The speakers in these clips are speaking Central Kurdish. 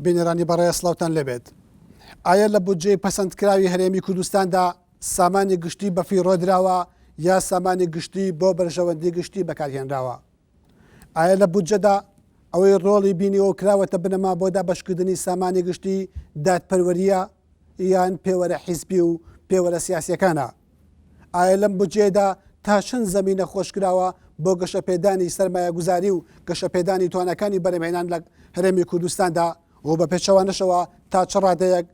بینێرانی بەڕێ سلااوان لەبێت. ئایا لە بودجێ پەسەندکراوی هەرێمی کوردستاندا سامانی گشتی بەفی ڕۆدراوە یا سامانی گشتی بۆ بەرژەوەندی گشتی بەکارهێنراوە؟ ئایا لە بودجەدا ئەوەی ڕۆڵی بینیەوە کراوەتە بنەما بۆ دابەشکردنی سامانی گشتی دادپەروەریە یان پێوەرە حیزبی و پێوەرە سیاسیەکانە؟ ئایا لەم بودجێدا تا چەند زەمینە خۆشکراوە بۆ گەشەپێدانی سەرمایە گوزاری و گەشەپێدانی توانەکانی بەرهێنان لە هەرێمی کوردستاندا و بە پێچەوانەشەوە تا چ ڕادەیەک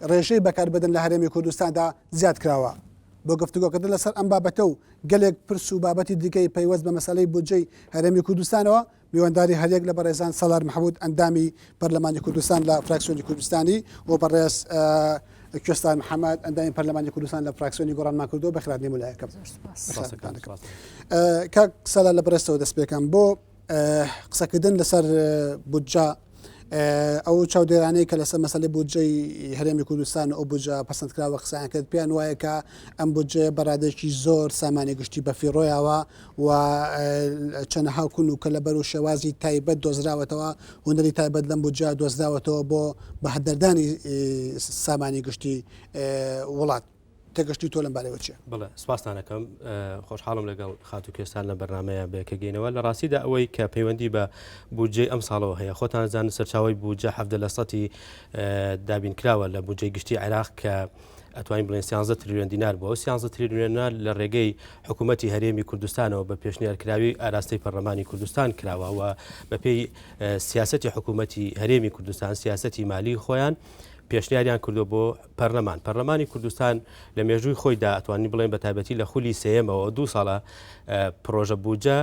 ڕێژەی بەکاربدن لە هەرێمی کوردستاندا زیاد کراوە. بۆ گفتوگۆکردن لەسەر ئەم بابەتە و گەلێک پرس و بابەتی دیکەی پەیوەست بە مەسەلەی بودجەی هەرێمی کوردستانەوە میوانداری هەرێک لە بەڕێزان سەلار محەموود ئەندامی پەرلەمانی کوردستان لە فراکسیۆنی کوردستانی و بەڕێز کوێستان محەممەد ئەندامی پەرلەمانی کوردستان لە فراکسیۆنی گۆڕانمان کردو بەخراتنی مولایەکەم. کاک سەلار لە بەڕێستەوە دەست پێکەم بۆ قسەکردن لەسەر بودجە ئەو چاودێرانەی کە لەسەر مەسەلەی بودجەی هەرێمی کوردستان ئەو بودجە پەسەندکراوە قسەیان کرد پێیان وایە کە ئەم بودجێ بەڕادێکی زۆر سامانی گشتی بەفیڕۆیەوە و چەندەها کون و کە لە بەر و شێوازی تایبەت دۆزراوەتەوە هوەری تایبەت لەم بودجە دۆزراوەتەوە بۆ بەهدەردانی سامانی گشتی وڵات. تێگەشتی تۆ لەم بارەوە چیە؟ بڵێ سپاسانەکەم خۆشحاڵم لەگەڵ خاتو کوێستان لە بەرنمەیە بێکەگەینەوە لە ڕاستیدا ئەوەی کە پەیوەندی بە بودجەی ئەم ساڵەوە هەیە خۆتان زانن سەرچاوی بودجە 70% دابینکراوە لە بودجەی گشتی عێراق کە ئەتوانین بڵێن 13 تریلیۆن دینار بۆ 13 تریلیۆن لە ڕێگەی حکوومەتی هەرێمی کوردستانەوە بە پێشنیارکراوی ئاراستەی پەرلەمانی کوردستان کراوە و بەپێی سیاسەتی حکوومەتی هەرێمی کوردستان سیاسەتی مالی خۆیان پێشنیاریان کردو بۆ پەرلەمانی کوردستان لە مێژووی خۆیدا ئەتوانی بڵێن بە تایبەتی لە خولی سێمەوە 2 ساڵە پرۆژە بودجە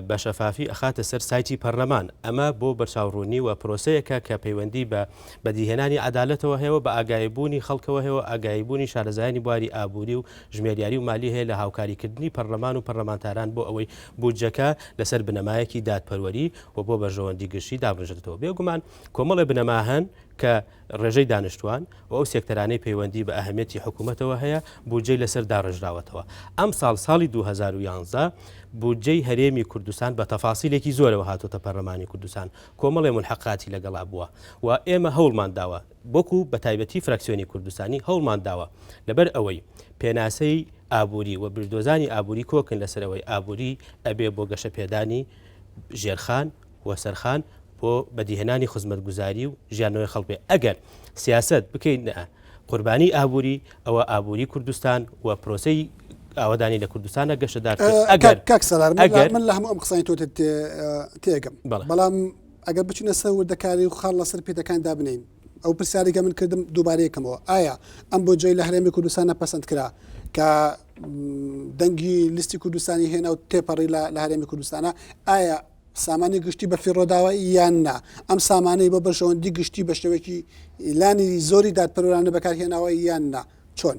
بە شەفافی ئەخاتە سەر سایتی پەرلەمان ئەمە بۆ بەرچاوڕوونی و پرۆسەیەکە کە پەیوەندی بە بەدیهێنانی عەدالەتەوە هەیە بە ئاگاییبوونی خەڵکەوە هەیە ئاگاییبوونی شارەزایانی بواری ئابووری و ژمێریاری و مالی هەیە لە هاوکاریکردنی پەرلەمان و پەرلەمانتاران بۆ ئەوەی بودجەکە لەسەر بنەمایەکی دادپەروەری و بۆ بەرژەوەندی گشتی دابڕژێتەوە. بێگومان کۆمەڵی بنەما هەن کە ڕێژەی دانیشتوان و ئەو سێکتەرانەی پەیوەندی بە ئەهەمیەتی حکوومەتەوە هەیە بودجەی لەسەر داڕژراوەتەوە. ئەم ساڵی 2011 بودجەی هەرێمی کوردستان بە تەفاسیلێکی زۆرەوە هاتوۆتە پەرلەمانی کوردستان کۆمەڵی ملحقاتی لەگەڵا بووە و ئێمە هەوڵمان داوە بۆکو بە تایبەتی فراکسیۆنی کوردستانی هەوڵمان داوە لەبەر ئەوەی پێناسەی ئابووری و بردۆزانی ئابووری کۆکن لەسەرەوەی ئابووری ئەبێ بۆ گەشەپێدانی ژێرخان و سەرخان بۆ بەدیهێنانی خزمەتگوزاری و ژیانەوەی خەڵکێ ئەگەر سیاست بکەین قوربانی ئابووری ئەوە ئابووری کوردستان و پرۆسەی ئاوادانی لە کوردستانە گەشەدار ئەگەر من لە هەموو ئەم قسانی تۆ تێگەم بەڵام ئەگەر بچینە سەر وردەکاری و خاڵ لەسەر پێدەکاندا بنین ئەو پرسیارێکە من کردم دووبارەیەکەمەوە ئایا ئەم بودجەی لە هەرێمی کوردستانە پەسەند کرا کە دەنگی لیستی کوردستانی هێنا و تێپەڕی لە هەرێمی کوردستانە ئایا سامانی گشتی بە فیڕۆداوە یان نا ئەم سامانەی بۆ بەرژەوەندی گشتی بە شێوەیەکی لانی زۆری دادپەروەرانە بەکارهێناوە یان نا چۆن؟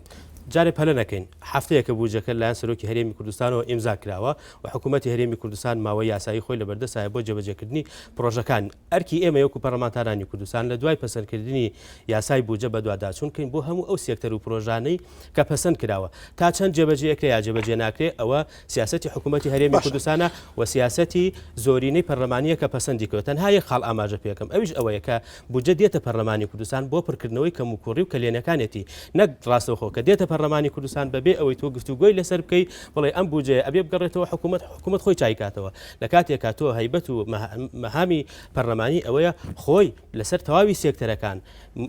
جارێ پەلە نەکەین هەفتەیەکە بودجەکە لایەن سەرۆکی هەرێمی کوردستانەوە ئیمزا کراوە و حکوومەتی هەرێمی کوردستان ماوەی یاسایی خۆی لە بەردەسایە بۆ جێبەجێکردنی پرۆژەکان ئەرکی ئێمە یەکو پەرلەمانتارانی کوردستان لە دوای پەسەندکردنی یاسای بودجە بە دوواداچوونکەین بۆ هەموو ئەو سێکتەر و پرۆژانەی کە پەسەند کراوە تا چەند جێبەجێکرێ یا جێبەجێ ناکرێ ئەوە سیاسەتی حکوومەتی هەرێمی کوردستانە و سیاسەتی زۆرینەی پەرلەمانیە کە پەسەندی کردوە تەنها یەک خاڵ ئاماژە پێکەم ئەویش ئەوەیە کە بودجە دێتە پەرلەمانی کوردستان بۆ پڕکردنەوەی کەموکوڕی و کەلێنەکانێتی نەک ڕاستەوخۆ کە دێتە پەرلەمانی کوردستان بەبێ ئەوەی تۆ گفتوگۆی لەسەر بکەی بڵێ ئەم بودجە ئەبێ بگەڕێتەوە حکوومەت خۆی چایکاتەوە لە کاتێکا تۆ هەیبەت و مەهامی پەرلەمانی ئەوەیە خۆی لەسەر تەواوی سێکتەرەکان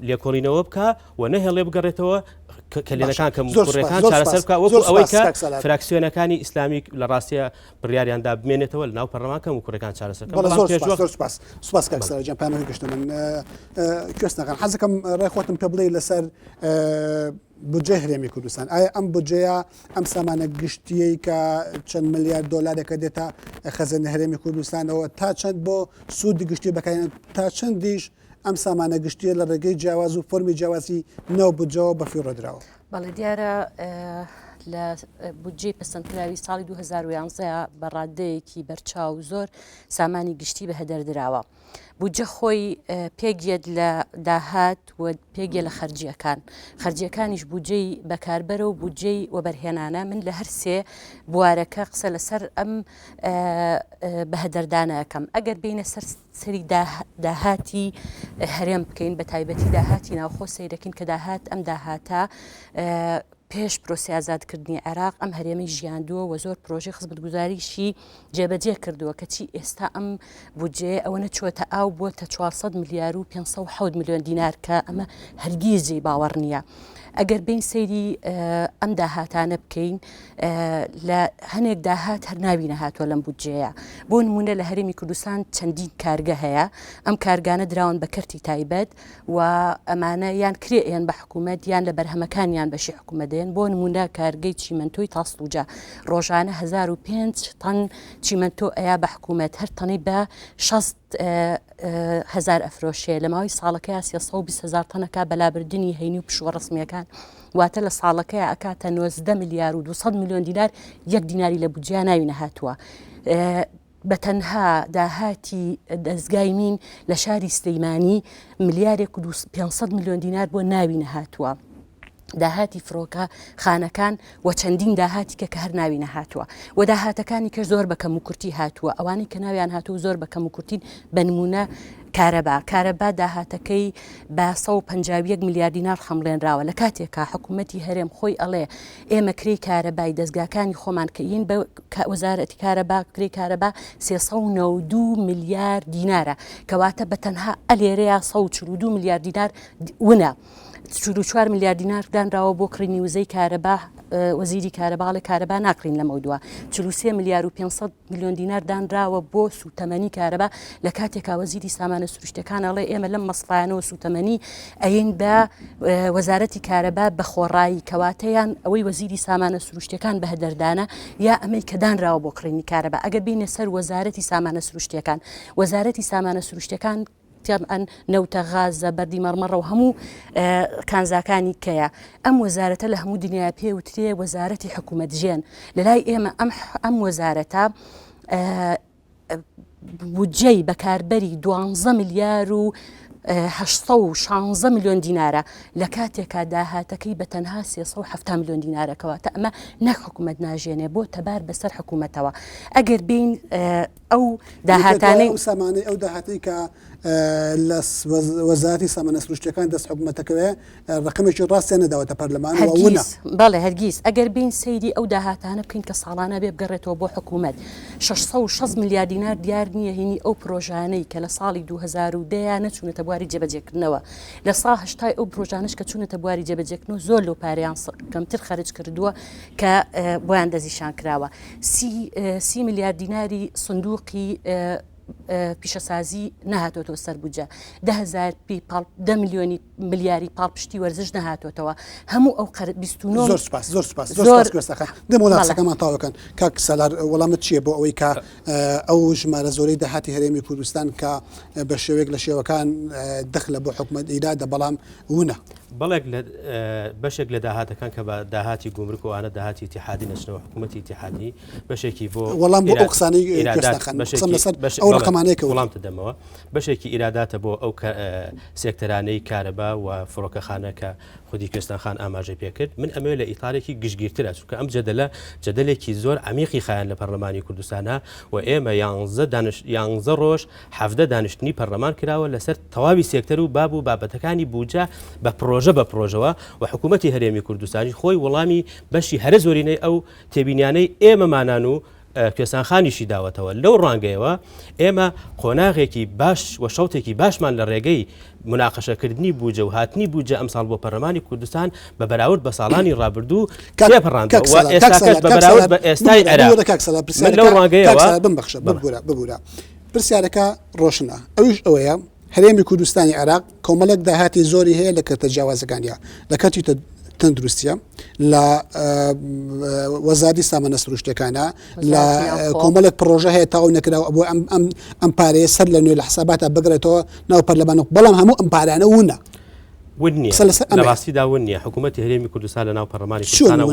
لێکۆڵینەوە بکە و نەهێڵێ بگەڕێتەوە کەلێنەکان کەموکوڕەکان چارەسەر بکە وەکو ئەوەی کە فراکسیۆنەکانی ئیسلامی لە ڕاستیە بڕیاریاندا بمێنێتەوە لەناو پەرلەمانکە وکوڕەکان چارەسەر سوپاس کاکسەرجان پامەوەی گەشتە من کوێستنەکان حەزەکەم ڕێخۆتم پێ بڵێ لەسەر بودجەی هەرێمی کوردستان ئایا ئەم بودجەیە ئەم سامانە گشتیەی کە چەند ملیارد دۆلارێکە دێتە خەزانەی هەرێمی کوردستانەوە تا چەند بۆ سوودی گشتی بەکارهێنن تا چەندیش ئەم سامانە گشتیە لە ڕێگەی جیاواز و فۆرمی جیاوازی ناو بودجەوە بەفیڕۆدراوە؟ بەڵێ دیارە لە بودجێ پەسەندکراوی ساڵی 2011 بە ڕادەیەکی بەرچاو زۆر سامانی گشتی بە هەدەردراوە. بودجە خۆی پێگێت لە داهات و پێگێ لە خەرجیەکانیش بودجەی بەکاربەرە و بودجەی وەبەرهێنانە. من لە هەر سێ بوارەکە قسە لەسەر ئەم بەهەدەردانەکەم. ئەگەر بینە سەری داهاتی هەرێم بکەین، بە تایبەتی داهاتی ناوخۆ سەیرەکەین کە داهات ئەم داهاتە پێش پرۆسی ئازادکردنی عێراق ئەم هەرێمەی ژیاندووە و زۆر پرۆژەی خزمەتگوزاریشی جێبەجێ کردووە کەچی ئێستا ئەم بودجێ ئەوەنە چۆتە ئاو بۆتە 400 میلیار و 570 میلیۆن دینار کە ئەمە هەرگیزی باوەڕ نییە. ئەگەر بین سەیری ئەم داهاتانە بکەین، لە هەنێک داهات هەر ناوینە هاتووە لەم بودجەیە. بۆ نمونە لە هەرێمی کوردستان چەندین کارگە هەیە، ئەم کارگانە دراون بە کەرتی تایبەت و ئەمانە یان کرێن بە حکوومەت یان لە بەرهەمەکانیان بەشی حکوومەدەن. بۆ نمونە کارگەی چیمەنتۆی تاسڵوجە ڕۆژانە 1005 تەن چیمەنتۆ ئەیا بە حکوومەت، هەر تەنەی بە 60,000 ئەفرۆشێ لە ماوەی ساڵەکەی 320,000 تەنەکە بەلابردنی هەینی و پشووە ڕسمیەکان، واتە لە ساڵەکەی ئەکاتە 90 میلیار و 200 میلیۆن دینار یەک دیناری لە بودجیا ناوینە هاتووە. بە تەنها داهاتی دەستگای مین لە شاری سلەیمانی ملیارێک و 500 میلیۆن دینار بۆ ناوینە هاتووە. داهاتی فرۆکە خانەکان و چەندین داهاتی کە هەر ناوینە هاتووە و داهاتەکانی کە زۆر بەکەم و کورتی هاتووە. ئەوانەی کە ناویان هاتوو زۆر بەکەم و کورتین بە نمونە کارەبا داهاتەکەی بە 151 میلیارد دینار خەمڵێنراوە لە کاتێکە حکوومەتی هەرێم خۆی ئەڵێ ئێمە کری کارەبای دەستگاکانی خۆمان کەین بە وەزارەتی کارەبا کری کارەبا 392 میلیارد دینارە کەواتە بە تەنها ئەلێرەیە 142 میلیارد دینار ونە. 44 میلیارد دینار دانراوە بۆ کڕینی وزەی کارەبا، وەزیری کارەباڵی کارەبا ناکرین لە مەودووە. 43 میلیارد و 500 میلیۆن دینار دانراوە بۆ سوتەمەنی کارەبا لە کاتێکا وەزیری سامانە سروشتەکان ئەڵێ ئێمە لەم مەسڵانەوە سوتەمەنی ئەین بە وەزارەتی کارەبا بە خۆڕایی کەواتەیان ئەوەی وەزیری سامانە سروشتەکان بە هەدەردانە یا ئەمەی کە دانراوە بۆ کڕینی کارەبا. ئەگەر بینە سەر وەزارەتی سامانە سروشتەکان، وەزارەتی سامانە سروشتەکان ئەن نەوتە غازە بەردی مەرمەڕە و هەموو کانزاکانی کەیە. ئەم وەزارەتە لە هەموو دنیا پێوترێ وەزارەتی حکوومەتژێن. لەلای ئێمە ئەم وەزارەتە بودجەی بەکاربەری 12 میلیار و 816 میلیۆن دینارە لە کاتێکا داهاتەکەی بە تەنها 370 میلیۆن دینارەکەواتە ئەمە نەک حکوومەت ناژێنێ بۆ تەبار بەسەر حکوومەتەوە. ئەگەر بین ئەو داهاتانەی سامانەی ئەو داهاتی کە لە وەزارەتی سامانە سروشتەکان دەست حکوومەتەکەوێ ڕقمێکی ڕاستیان نەداوەتە پەرلەمان وونە. بەڵێ هەرگیز ئەگەر بین سەیری ئەو داهاتانە بکەین کە ساڵانە بێ بگەڕێتەوە بۆ حکوومەت 660 میلیارد دینار دیار نییە هینی ئەو پرۆژانەی کە لە ساڵی 2010 نەچوونەتە بواری جێبەجێکردنەوە. لە ساڵ هەشتای ئەو پرۆژانش کە چوونەتە بواری جێبەجێکردنەوە زۆر لەو پارەیان کەمتر خەرج کردووە کە بۆیان دەزیشان کراوە. 30 میلیارد دیناری سندوقی پیشەسازی نەهاتۆتەوە سەر بودجە، 10 میلیۆنی ملیاری پاڵپشتی وەرزش نەهاتۆتەوە. هەموو ئەو 29 زۆر سپاس زۆر سپاس زۆر سپاسەکە دەمۆڵاتەکەمان تاوەکەن کاک سەلار وەڵامت چییە بۆ ئەوەی کە ئەو ژمارە زۆرەی داهاتی هەرێمی کوردستان کە بە شێوەیەک لە شێوەکان دەخلە بۆ حکوومەت ئیرادە بەڵام ونە بەشێک لە داهاتەکان کە بە داهاتی گومرک و ئەوانە داهاتی ئیتیحادی نەچنەوە حکوومەتی ئیتیحادی بەشێکی بۆ وەڵام بۆ ئەو قسانەی ئەو ڕقەمانەیە کە وەڵام دەمەوە بەشێکی ئیراداتە بۆ ئەو سێکتەرانەی کارەبا و فڕۆکەخانە کە خودی کوێستان خان ئاماژەی پێکرد. من ئەمێ لە ئیتالێکی گشتگیرترە چونکە ئەم جەدەلێکی زۆر عمیقی خایەن لە پەرلەمانی کوردستانە و ئێمە 11 ڕۆژ 17 دانیشتنی پەرلەمان کراوە لەسەر تەواوی سێکتەر و باب و بابەتەکانی بودجە بە پرۆژەوە و حکوومەتی هەرێمی کوردستانی خۆی وەڵامی بەشی هەرە زۆرینەی ئەو تێبینیانەی ئێمەمانان و کوێستانخانیشی داوەتەوە. لەو ڕانگەیەوە ئێمە قۆناغێکی باش و شەوتێکی باشمان لە ڕێگەی مناقەشەکردنی بودجە و هاتنی بودجە ئەمساڵ بۆ پەرلەمانی کوردستان بە بەراورد بە ساڵانی ڕابردوو تێپەڕاندەوە و ئێستاکەس بە بەراورد بە ئێستای عێراق لەو ڕانگەیەوە ببوورە پرسیارەکە ڕۆشنە. ئەویش ئەوەیە هەرێمی کوردستانی عێراق کۆمەڵێک داهاتی زۆری هەیە لە کەرتە جیاوازەکانیە لە کاتی تەندروستیە لە وەزارەتی سامانە سروشتەکانە لە کۆمەڵێک پرۆژە هەیە تاو نەکراوە بۆ ئەم پارەیە سەر لە نوێ لە حساباتە بگرێتەوە ناو پەرلەمان، بەڵام هەموو ئەم پارانە ونە ونیە لە ڕاستیدا ونیە حکوومەتی هەرێمی کوردستان لە ناو پەرلەمانی کوردستانە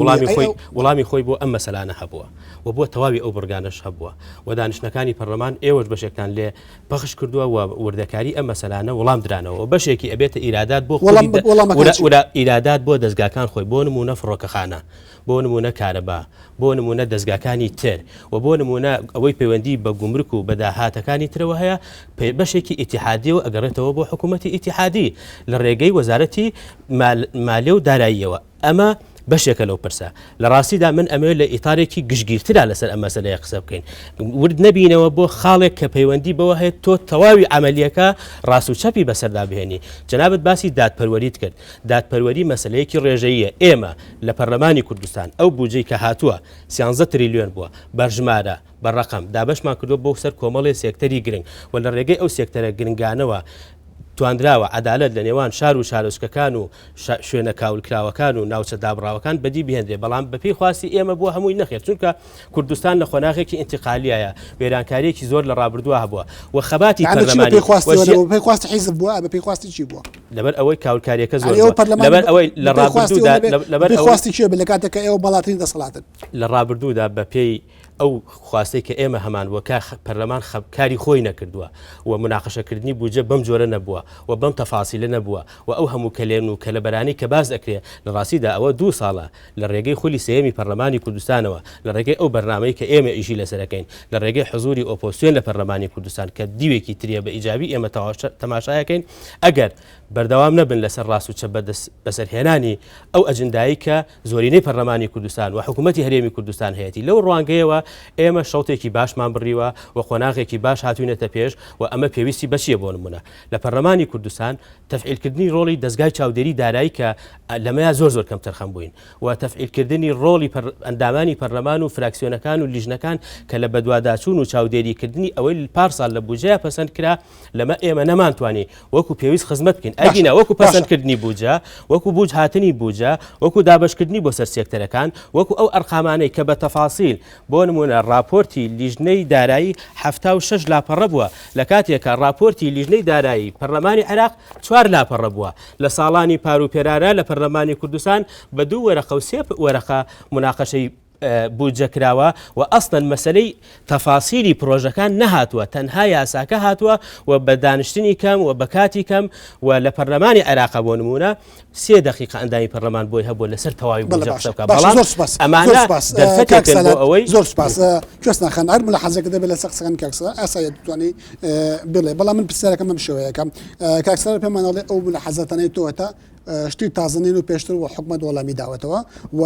وڵامی خۆی بۆ ئەم مەسەلانە هەبووە و بۆ تەواوی ئەو بڕگانەش هەبووە و دانیشتەکانی پەرلەمان ئێوەش بەشێکتان لێ پەخش کردووە و وردەکاری ئەم مەسەلانە وەڵام درانەوە و بەشێکی ئەبێتە ئیرادات بۆ ئیرادات بۆ دەستگاکان خۆی بۆ نمونە فڕۆکەخانە بۆ نمونە کارەبا بۆ نمونە دەستگاکانی تر و بۆ نمونە ئەوەی پەیوەندی بە گومرک و بەداهاتەکانی ترەوە هەیە بەشێکی ئیتیحادی و ئەگەڕێتەوە بۆ حکوومەتی ئیتیحادی لە ڕێگەی وەزارەتی مالیە و داراییەوە ئەمە بەشێکە لەو پرسە لە ڕاستیدا من ئەمە لە ئیتارێکی گشتگیرترا لەسەر ئەم مەسەلەیە قسە بکەین ورد نەبینەوە بۆ خاڵێک کە پەیوەندی بەوە هەیە تۆ تەواوی عملیەکە ڕاست و چەپی بەسەردا بهێنی جەنابەت باسی دادپەروەریت کرد دادپەروەری مەسەلەیەکی ڕێژەیە ئێمە لە پەرلەمانی کوردستان ئەو بودجەی کە هاتووە 13 تریلیۆن بووە بەژمارە بەڕقم دابشمان کردو بۆ سەر کۆمەڵی سێکتەری گرنگ و لە ڕێگەی ئەو سێکتەرە گرنگانەوە تواندراوە عدالت لە نێوان شار و شارۆچکەکان و شوێنە کاولکراوەکان و ناوچە دابڕاوەکان بەدی بهێنرێ بەڵام بەپێی خواستی ئێمە بۆ هەمووی نەخێت چونکە کوردستان لە خۆناغێکی ئینتقالیایە وێرانکاریەکی زۆر لە ڕابردووە هەبووە و خەباتی پەرلەمانی خواستی حیزب بووە بەپێی خواستی چی بووە لەبەر ئەوەی کاولکاریەکە زۆر لەبەر ئەوەی لە ڕابردوودا لەبەر خواستی چێ بە لە کاتێکە ئێوە بەڵاترین دەسەڵاتن لە ڕابردوودا بەپێی ئەو خواستەی کە ئێمە هەمان وەکە پەرلەمان خەبکاری خۆی نەکردووە و مناقەشەکردنی بودجە بەم جۆرە نەبووە و بەم تەفاسیلە نەبووە و ئەو هەموو کەلێن و کەلەبەرانی کە باز ئەکرێ لە ڕاستیدا ئەوە 2 ساڵە لە ڕێگەی خولی سێمی پەرلەمانی کوردستانەوە لە ڕێگەی ئەو بەرنامەی کە ئێمە ئیشی لەسەرەکەین لە ڕێگەی حزوری ئۆپۆسیۆن لە پەرلەمانی کوردستان کە دیوێکی تریە بە ئیجابی ئێمە تەماشایەکەین ئەگەر بەردەوام نەبن لەسەر ڕاست و چەپ بەسەرهێنانی ئەو ئەجندایی کە زۆرینەی پەرلەمانی کوردستان و حکوومەتی هەرێمی کوردستان هەیەی لەو ڕوانگەیەوە ئێمە شەوتێکی باشمان بڕیوە و خۆناغێکی باش هاتوونێتە پێش و ئەمە پێویستی بەچیە بۆ نمونە لە پەرلەمانی کوردستان تەفعیلکردنی ڕۆڵی دەستگای چاودێری دارایی کە لەمەیە زۆر کەم تەرخەم بووین و تەفعیلکردنی ڕۆڵی ئەندامانی پەرلەمان و فراکسیۆنەکان و لیژنەکان کە لە بەدواداچوون و چاودێریکردنی ئەوەی پارسال لە بودجەیە پەسەند کرا لەمە ئێمە نەمانتوانی وەکو پێویست خزمەت بکەین ئەگینە وەکو پەسەندکردنی بودجە وەکو بودج هاتنی بودجە وەکو دابشکردنی بۆ سەر سێکتەرەکان وەکو ئەو ئەرقامانەی کە بە تەفاسیل بۆ نمونە راپۆرتی لیژنەی دارایی 76 لاپەڕە بووە لە کاتێکە راپۆرتی لیژنەی دارایی پەرلەمانی عێراق 4 لاپەڕە بووە لە ساڵانی پاروپێرارە لە پەرلەمانی کوردستان بە 2 وەرەقە و 3 وەرەقە مناقەشەی بودجە کراوە و ئەسڵەن مەسەلەی تەفاسیلی پرۆژەکان نەهاتووە تەنها یاساکە هاتووە و بە دانیشتنی کەم و بە کاتی کەم و لە پەرلەمانی عێراق بۆ نمونە 3 دقیقە ئەندامی پەرلەمان بۆی هەبوو لەسەر تەواوی بودجە قسە بکات بەڵام ئەمانە دەرفەتێکن بۆ ئەوەی زۆر سپاس کوێستان خەن هەر ملاحەزەکە دەبێت لە سەقسەکەن کاکسە ئاسایە دەتوانی بڵێ بەڵام من پرسیارەکەم بەم شێوەیەکەم کاکسەر پێمانەڵێ ئەو ملاحەزەتانەی تۆتە شتی تازەنین و پێشتر و حکومەت وەڵامی داوەتەوە و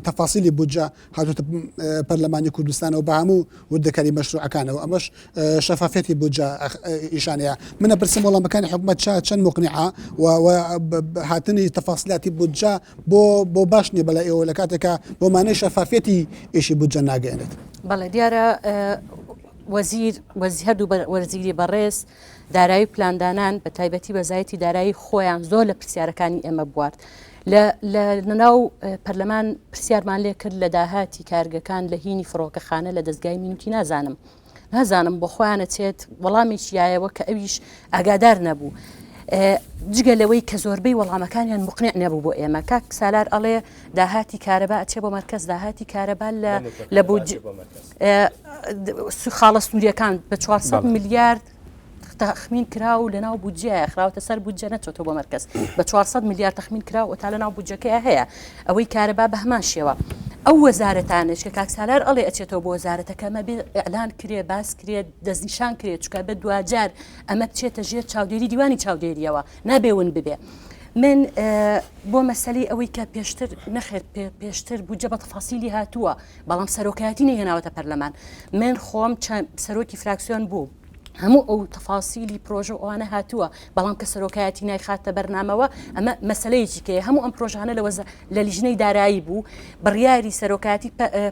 تەفاسیلی بودجە هاتوتە پەرلەمانی کوردستانەوە بە هەموو وردەکاری مەشروعەکانەوە ئەمەش شەفافێتی بودجە ئیشانەیە منە پرسم وەڵامەکانی حکومەت چەند مقنعە و هاتنی تەفاسیلاتی بودجە بۆ باش نیە بەلای ئێوە لە کاتێکە بۆ مانای شەفافێتی ئیشی بودجە ناگەێنێت بەڵێ دیارە هەردوو وەزیری بەڕێز دارایی پلاندانان بە تایبەتی بەزایەتی دارایی خۆیان زۆر لە پرسیارەکانی ئێمە بوارد لە ناو پەرلەمان پرسیارمان لێ کرد لە داهاتی کارگەکان لە هینی فڕۆکەخانە لە دەستگای مینوتی نازانم بۆ خۆیانە چێت وەڵامێکیایەوە کە ئەویش ئاگادار نەبوو جگە لەوەی کە زۆربەی وەڵامەکانیان مقنع نەبوو بۆ ئێمە کاک سالار ئەڵێ داهاتی کارەبا ئەچێ بۆ مەرکەز داهاتی کارەبا لە خاڵە سووریەکان بە 400 میلیارد تەخمین کرا و لەناو بودجەیە خراوەتە سەر بودجە نەچۆتە بۆ مەرکەز بە 400 میلیارد تەخمین کرا و تا لەناو بودجەکەیە هەیە ئەوەی کارەبا بە هەمان شێوە ئەو وەزارەتانش کە کاک سالار ئەڵێ ئەچێتەوە بۆ وەزارەتەکەمە بێ ئەعلان کرێ باس کرێت دەستنیشان کرێت چکە بە دوجار ئەمە بچێتە ژێر چاودێری دیوانی چاودێریەوە نابێون ببێ من بۆ مەسەلەی ئەوەی کە پێشتر نەخێت پێشتر بودجە بە تەفاسیلی هاتووە بەڵام سەرۆکایەتی نەهێناوەتە پەرلەمان من خۆم سەرۆکی فراکسیۆن بوو هەموو ئەو تەفاسیلی پرۆژە ئەوانە هاتووە بەڵام کە سەرۆکایەتی نایخاتە بەرنامەوە ئەمە مەسلەیەکی کە هەموو ئەم پرۆژانە لە لیژنەی دارایی بوو بڕیاری سەرۆکایەتی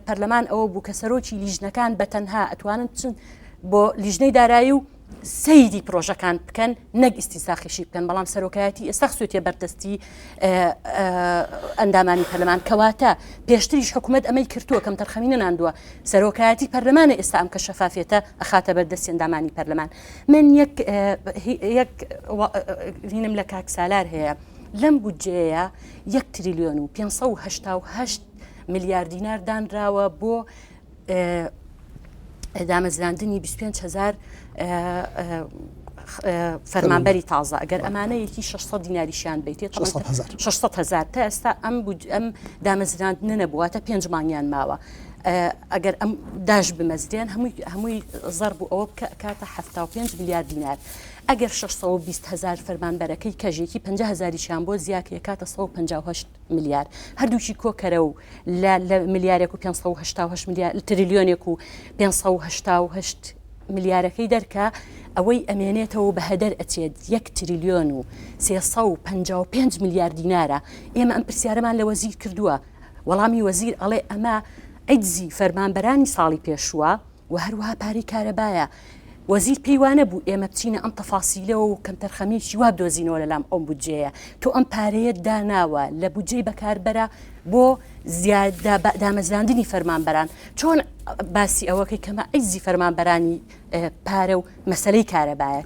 پەرلەمان ئەوە بوو کە سەرۆکی لیژنەکان بە تەنها ئەتوانن بۆ لیژنەی دارایی و سەیری پرۆژەکان بکەن نەک ئیستیساخیشی بکەن بەڵام سەرۆکایەتی ئێستا سوێتە بەردەستی ئەندامانی پەرلەمان کەواتە پێشتریش حکوومەت ئەمەی کردووە کەم تەرخەمی نەناندووە سەرۆکایەتی پەرلەمانە ئێستا ئەم کە شەفافێتە ئەخاتە بەردەستی ئەندامانی پەرلەمان من یەک هینم لە کاک سالار هەیە لەم بودجەیە 1 تریلیۆن و 588 میلیارد دینار دانراوە بۆ دامەزراندنی 25,000 فەرمانبەری تازە ئەگەر ئەمانەیەکی 600 دیناریشیان بیت 600,000 تا ئێستا ئەم دامەزراندنە نەبوواتە 5 مانگیان ماوە ئەگەر ئەم داش بمەزرێن هەمووی زەر بوو ئەوە کاتە 75 میلیارد دینار ئەگەر 620,000 فەرمانبەرەکەی کەژێکی 50,000یان بۆ زیاکە کاتە 158 میلیارد هەردووکی کۆکەرە و لە میلیارێک و 588 میلیارد تریلیۆنێک و 588 میلیارەکەی دەرکە ئەوەی ئەمێنێتەوە بە هەدەر ئەچێت 1 تریلیۆن و 355 میلیارد دینارە ئێمە ئەم پرسیارەمان لە وەزیر کردووە وەڵامی وەزیر ئەڵێ ئەمە عیجزی فەرمانبەرانی ساڵی پێشووە و هەروەها پارەی کارەبایە وەزیر پێیوانە بوو ئێمە بچینە ئەم تەفاسیلەوە و کەم تەرخەمێکی وا بدۆزینەوە لەلام ئەم بودجەیە تۆ ئەم پارەیە داناوە لە بودجەی بەکاربەرە بۆ دامەزراندنی فەرمانبەران چۆن باسی ئەوەکەی کەمە عیجزی فەرمانبەرانی پارە و مەسلەی کارەبایە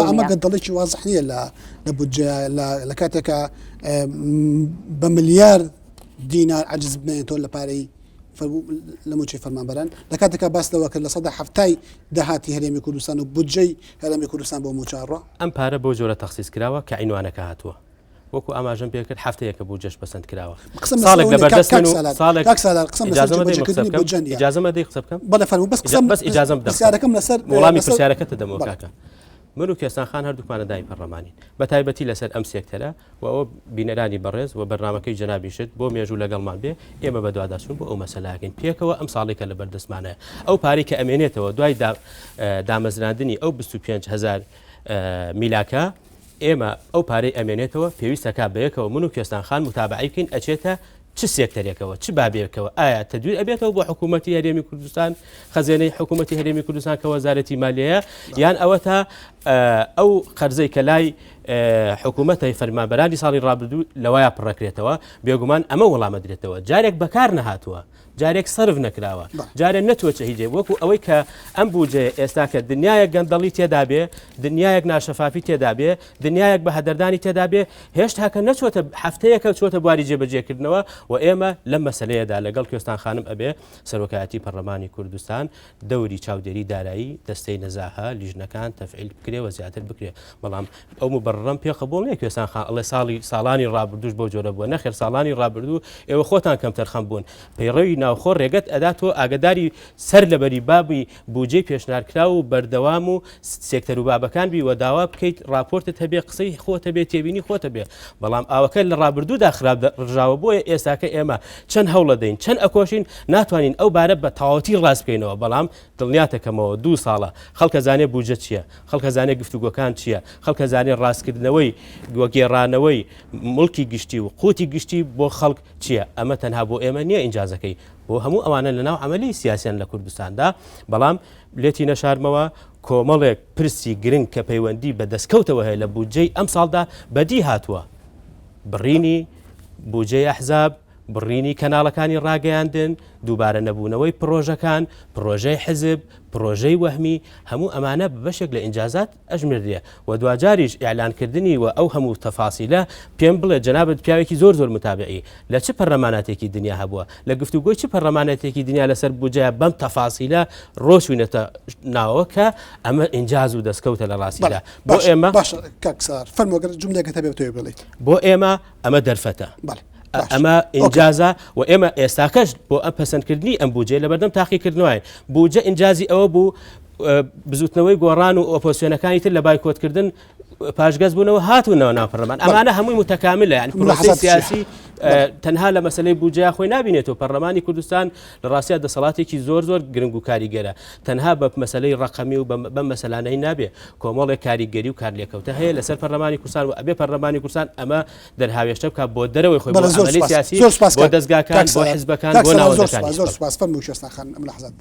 ئەمە گەندەڵێکی وازح نییە لە بودجە لە کاتێکە بە ملیار دینار عجز بنێتۆ لە پارەی لە موچەی فەرمانبەران لە کاتێکە باس لەوە کرد لە سەدا هەفتای داهاتی هەرێمی کوردستان و بودجەی هەرێمی کوردستان بۆ موچارڕە ئەم پارە بۆ جۆرە تەخسیس کراوە کە عینوانەکە هاتووە وەکو ئاماژەم پێ کرد هەفتەیەکە بودجەش پەسەند کراوە ساڵێک لە بەردەستن و ساڵێک ئیجازەمە دەی قسە بکەم بەڵێ فەرموو بەس ئیجازەم پرسیارەکەم لەسەر وەڵامی پرسیارەکەتە دەمەوە کاکە من و کێسان خان هەردووکمانە دای پەرلەمانی بە تایبەتی لەسەر ئەم سێکتەرە و ئەوە بینەرانی بەڕێز و بەرنامەکەی جەنابیشت بۆ مێژوو لەگەڵمان بێ ئێمە بە دوواداچوون بۆ ئەو مەسەلاکەین پێکەوە ئەم ساڵێکە لە بەردەستمانەیە ئەو پارەی کە ئەمێنێتەوە دوای دامەزراندنی ئەو 25,000 میلاکە ئێمە ئەو پارەی ئەمێنێتەوە پێویستەکە بەیەکەوە من و کێستان خان متابعی بکەین ئەچێتە چ سێکتەرێکەوە چ بابێکەوە ئایا تەدویر ئەبێتەوە بۆ حکوومەتی هەرێمی کوردستان خەزێنەی حکوومەتی هەرێمی کوردستان کە وەزارەتی مالیەیە یان ئەوە تا ئەو قەرزەی کە لای حکوومەتی فەرمانبەرانی ساڵی ڕابردوو لەوایە پڕەکرێتەوە بێگومان ئەمە وەڵامە درێتەوە جارێک بەکار نەهاتووە جارێک سرف نەکراوە جارێک نەتوەچە هیچێ وەکو ئەوەی کە ئەم بودجێ ئێستا کە دنیایەک گەندەڵی تێدا بێ دنیایەک ناشەفافی تێدا بێ دنیایەک بە هەدەردانی تێدا بێ هێشتا کە نەچۆتە هەفتەیەکە چۆتە بواری جێبەجێکردنەوە و ئێمە لەم مەسەلەیەدا لەگەڵ کوێستان خانم ئەبێ سەرۆکایەتی پەرلەمانی کوردستان دەوری چاودێری دارایی دەستەی نەزاها لیژنەکان تەفعیل بکرێ و زیاتر بکرێ بەڵام ئەو مبەرڕەم پێ قبوڵ نییە کوێستان خان ئەڵێ ساڵانی ڕابردووش بۆ جۆرە بووە نەخێر ساڵانی ڕابردوو ئێوە خۆتان کەم تەرخەم بوون پەیڕەوی ناوخۆ ڕێگەت ئەداتۆ ئاگداری سەر لەبەری بابی بودجەی پێشنهارکرا و بەردەوام و سێکتەر و بابەکان بی و داوا بکەیت راپۆرتت هەبێ قسەی خۆتە بێ تێبینی خۆتە بێ بەڵام ئاوەکە لە ڕابردوودا خراپ ڕژاوە بۆیە ئێستاکە ئێمە چەند هەوڵە دەین چەند ئەکۆشین ناتوانین ئەو بارە بە تەواوەتی ڕاست بکەینەوە بەڵام دڵنیاتەکەمەوە 2 ساڵە خەڵکە زانێ بودجە چییە خەڵکە زانێ گفتوگۆکان چییە خەڵکە زانێ ڕاستکردنەوەی گۆگێڕانەوەی مڵکی گشتی و قوتی گشتی بۆ خەڵک چییە ئەمە تەنها بۆ ئێمە نییە ئینجازەکەی بۆ هەموو ئەوانە لەناو عملی سیاسیان لە کوردستاندا بەڵام لێتی نەشارمەوە کۆمەڵێک پرسی گرنگ کە پەیوەندی بە دەستکەوتەوە هەیە لە بودجەی ئەم ساڵدا بەدی هاتووە بڕینی بودجەی ئەحزاب بڕینی کەناڵەکانی ڕاگەیاندن دووبارە نەبوونەوەی پرۆژەکان پرۆژەی حزب پرۆژەی وەهمی هەموو ئەمانە بەشێک لە ئینجازات ئەژمێردێ و دوجاریش ئیعلانکردنی و ئەو هەموو تەفاسیلە پێم بڵێ جەنابەت پیاوێکی زۆر متابعی لە چه پەرلەماناتێکی دنیا هەبووە لە گفتوگۆی چه پەرلەماناتێکی دنیا لەسەر بودجە بەم تەفاسیلە ڕۆژوینەتە ناوە کە ئەمە ئینجاز و دەستکەوتە لە ڕاستیدا بۆ ئێمە کاکسار فەرمووەگەر جملێکە هەبێت تۆ بڵێیت بۆ ئێمە ئەمە دەرفەتە ئەمە ئینجازە و ئێمە ئێستاکەش بۆ ئەم پەسەندکردنی ئەم بودجێ لە بەردەم تاقیکردنەوەی بودجە ئینجازی ئەوە بوو بزوتنەوەی گۆڕان و ئۆپۆسیۆنەکانی تر لە بایکۆتکردن پاشگەز بوونەوە هاتوونەوە ناو پەرلەمان ئەمانە هەمووی متەکاملە یعنی پرۆسەی سیاسی تەنها لە مەسلەی بودجە خۆی نبینێتەوە پەرلەمانی کوردستان لە ڕاستیە دەسەڵاتێکی زۆر گرنگ و کاریگەرە تەنها بە مەسلەی ڕقەمی و بەم مەسەلانەی نابێ کۆمەڵێک کاریگەری و کارلێکەوتە هەیە لەسەر پەرلەمانی کوردستان و ئەبێ پەرلەمانی کوردستان ئەمە دەرهاوێشتە بکات بۆ دەرەوەی خۆی بۆ عملی سیاسی بۆ دەستگاکان بۆ حیزبەکان بۆ ناوەندەکان زۆر سپاس فەرموو شێستان خان ئەم لەحظات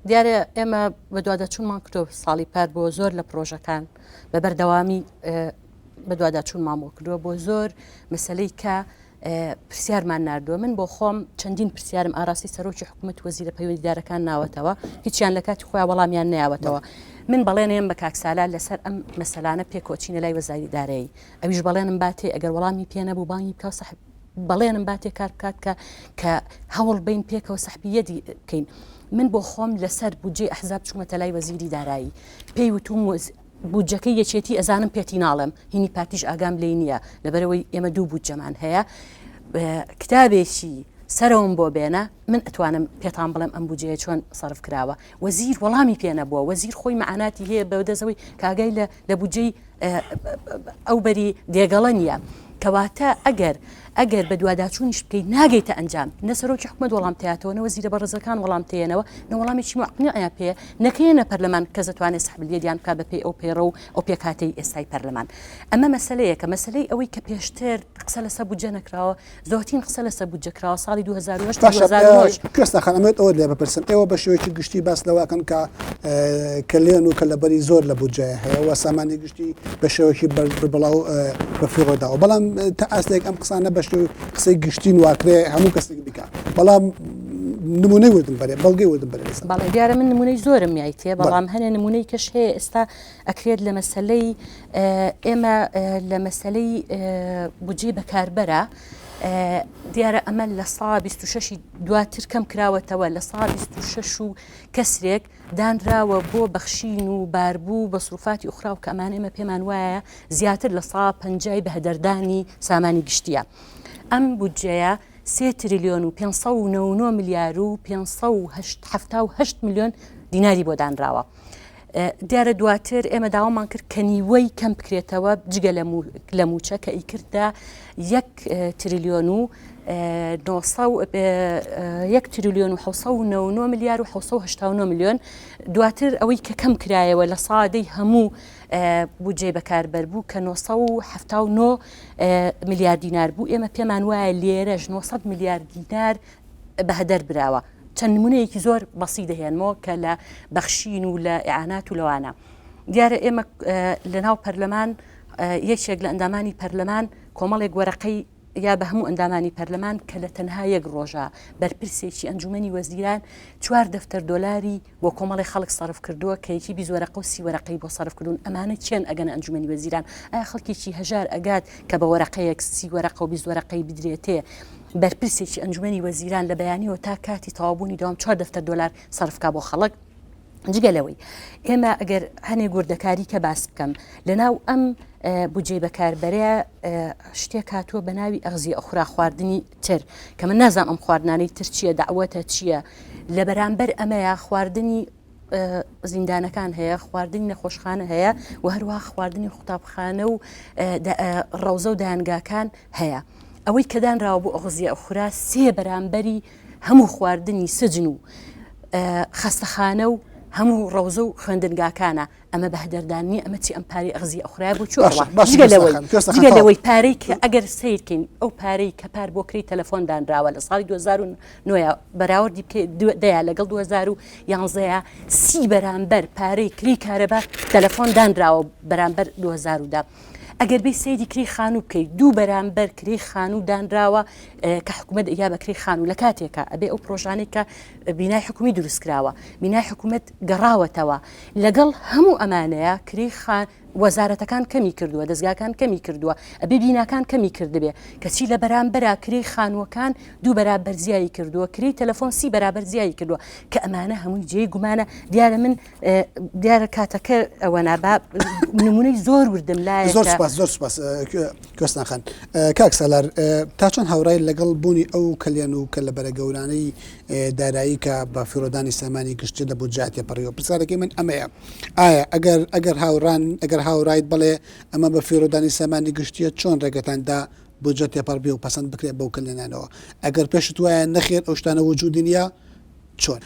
دیارە ئێمە بە دوواداچوونمان کردو ساڵی پار بۆ زۆر لە پرۆژەکان بە بەردەوامی بە دوواداچوونمان بۆ کردووە بۆ زۆر مەسلەی کە پرسیارمان نردووە من بۆ خۆم چەندین پرسیارم ئاراستی سەرۆکی حکوومەت وەزیرە پەیوەندیدارەکان ناوەتەوە هیچیان لە کاتی خۆیان وەڵامیان نەیاوەتەوە من بەڵێنێم بە کاکسالا لەسەر ئەم مەسەلانە پێکۆچینە لای وەزاریدارەیە ئەویش بەڵێنم باتێ ئەگەر وەڵامی پێ نەبوو بانگی بکە سەحب بەڵێنم باتێ کار بکات کە هەوڵ بین پێکەوە سەحبیەتی بکەین من بۆ خۆم لەسەر بودجێ ئەحزاب چوومەتە لای وەزیری دارایی پێی وتوم بودجەکەی یەکێتی ئەزانم پێتی ناڵم هینی پارتیش ئاگام لێ نییە لەبەرەوەی ئێمە دوو بودجەمان هەیە کتابێکی سەرەوەم بۆ بێنە من ئەتوانم پێتان بڵێم ئەم بودجەیە چۆن سەرف کراوە وەزیر وەڵامی پێ نەبووە وەزیر خۆی مەعاناتی هەیە بەودەزەوەی کاگای لە بودجەی ئەو بەری دێگەڵە نییە کەواتە ئەگەر بە دوواداچوونیش بکەیت ناگەیتە ئەنجام نەسەرۆکی حکومەت وەڵام تێیاتەوە نەوەزیرە بەڕێزەکان وەڵام تێنەوە نەوەڵامێکی مقنعە پێ نەکەیەنە پەرلەمان کەس دەتوانێت سەحبلیەتیان بکات بە پێی ئەو پێڕە و ئەو پێکاتەی ئێستای پەرلەمان ئەمە مەسلەیە کە مەسلەی ئەوەی کە پێشتر قسە لەسەر بودجە نەکراوە زۆرترین قسە لەسەر بودجە کراوە ساڵی 2008 کەستەخان ئەمێت ئەوە لێ بپرسم ئێوە بە شێوەیەکی گشتی باس لەواکەن کە لێن و کە لەبەری زۆر لە بودجەیە هەیە سامانی گشتی بە شێوەیەکی بەڵاو بەفیڕۆداوە بەڵام تا ئاستێک ئەم قسانە بە شێوەی قسەی گشتین واکرێ هەموو کەسێک بکە بەڵام نمونەی وردم بەرێ بەڵگەی وردم بەرێ بەڵێ دیارە من نمونەی زۆرم یایتێ بەڵام هەنێ نمونەی کەش هەیە ئێستا ئەکرێت لە مەسلەی ئێمە لە مەسلەی بودجێ بەکاربەرە دیارە ئەمە لە ساڵ 26 دواتر کەم کراوەتەوە لە ساڵ 26 و کەسرێک دانراوە بۆ بەخشین و باربوو بە سروفاتی ئوخرا و کە ئەمان ئێمە پێمان وایە زیاتر لە ساڵ 50 بە هەدەردانی سامانی گشتیە ئەم بودجەیە 3 تریلیۆن و 599 میلیار و 578 میلیۆن دیناری بۆ دانراوە دیارە دواتر ئێمە داوامان کرد کە نیوەی کەم بکرێتەوە جگە لە موچە کە ئیکردە 1 تریلیۆن و 1 تریلیۆن و 699 میلیار و 689 میلیۆن دواتر ئەوەی کە کەم کرایەوە لە ساڵدەی هەموو بودجێ بەکاربەر بوو کە 979 میلیار دینار بوو ئێمە پێمان وایە لێرەش 900 میلیار دینار بەهەدەر براوە چەند نمونەیەکی زۆر بەسی دەهێنمەوە کە لە بەخشین و لە ئیعانات و لەوانە دیارە ئێمە لەناو پەرلەمان یەکێک لە ئەندامانی پەرلەمان کۆمەڵێک وەرەقەی یا بە هەموو ئەندامانی پەرلەمان کە لە تەنها یەک ڕۆژە بەرپرسێکی ئەنجومەنی وەزیران 4 دەفتەر دۆلاری بۆ کۆمەڵی خەڵک سەرف کردووە کە یەکی 20 وەرەقە و 30 وەرەقەی بۆ سەرف کردوون ئەمانە چێن ئەگەنە ئەنجومەنی وەزیران ئایا خەڵکێکی هەژار ئەگات کە بە وەرەقەیەک 30 وەرەقە و 20 وەرەقەی بدرێتێ بەرپرسێکی ئەنجومەنی وەزیران لە بەیانیەوە تا کاتی تەوابوونی دەوام 4 دەفتەر دۆلار سەرفکا بۆ خەڵک جگەلەوەی ئێمە ئەگەر هەنێ گوردەکاری کە باس بکەم لەناو ئەم بودجێ بەکاربەرەیە شتێک هاتووە بە ناوی ئەغزی ئەخورا خواردنی تر کە من نازانم ئەم خواردنانەی تر چییە داوەتە چییە لە بەرامبەر ئەمەیە خواردنی زیندانەکان هەیە خواردنی نەخۆشخانە هەیە و هەروە خواردنی قوتابخانە و ڕەوزە و دایانگاکان هەیە ئەوەی کە دانراوە بۆ ئەغزی ئەخورا 3 بەرامبەری هەموو خواردنی سجن و خەستەخانە و هەموو ڕەوزە و خوێندنگاکانە ئەمە بەهدەردانی ئەمە چی ئەم پارەی ئەغزی ئەخورای بۆ چۆڵەوەی پارەی کە ئەگەر سیرکەین ئەو پارەی کە پار بۆ کڕی تەلەفۆن دانراوە لە ساڵی 2009 بەراوردی دەیە لەگەڵ 2011 30 بەرامبەر پارەی کڕی کارەبا تەلەفۆن دانراوە بەرامبەر 2010 ئەگەر بێ سەیری کری خانوو بکەیت 2 بەرامبەر کری خانوو دانراوە کە حکوومەت یا بە کری خانوو لە کاتێکە ئەبێ ئەو پرۆژانێک کە بینای حکومی دروستکراوە بینای حکوومەت گەڕاوەتەوە لەگەڵ هەموو ئەمانەیە کری خان وەزارەتەکان کەمی کردووە دەستگاکان کەمی کردووە ئەبێ بیناکان کەمی کردبێ کەچی لە بەرامبەرە کری خانووەکان 2 بەرابەر زیایی کردووە کری تەلەفۆن 30 بەرابەر زیایی کردووە کە ئەمانە هەمووی جێی گومانە دیارە من دیارە کاتەکە ئەوە نابا نمونەی زۆر وردم لایە زۆر سپاس کوێستان خان کاک سالار تا چۆن هاوڕای لەگەڵ بوونی ئەو کەلیان و کە لە بەرەگەورانەی دارایی کە بە فیرۆدانی سامانی گشتی لە بودجاتێ پەڕیەوە پرسیارەکەی من ئەمەیە ئایا ئەگەر هاوڕایت بڵێ ئەمە بە فیرۆدانی سامانی گشتیە چۆن ڕێگەتاندا بودجە تێپەڕ بێ و پەسەند بکرێت بەو کەلێنانەوە ئەگەر پێشت وایە نەخێر ئەو شتانە وجودی نیە چۆن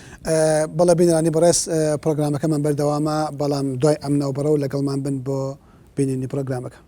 بەڵە بینرانی بەڕێز پرۆگرامەکەمان بەردەوامە بەڵام دوای ئەم ناوبەرە و لەگەڵمان بن بۆ بینینی پرۆگرامەکە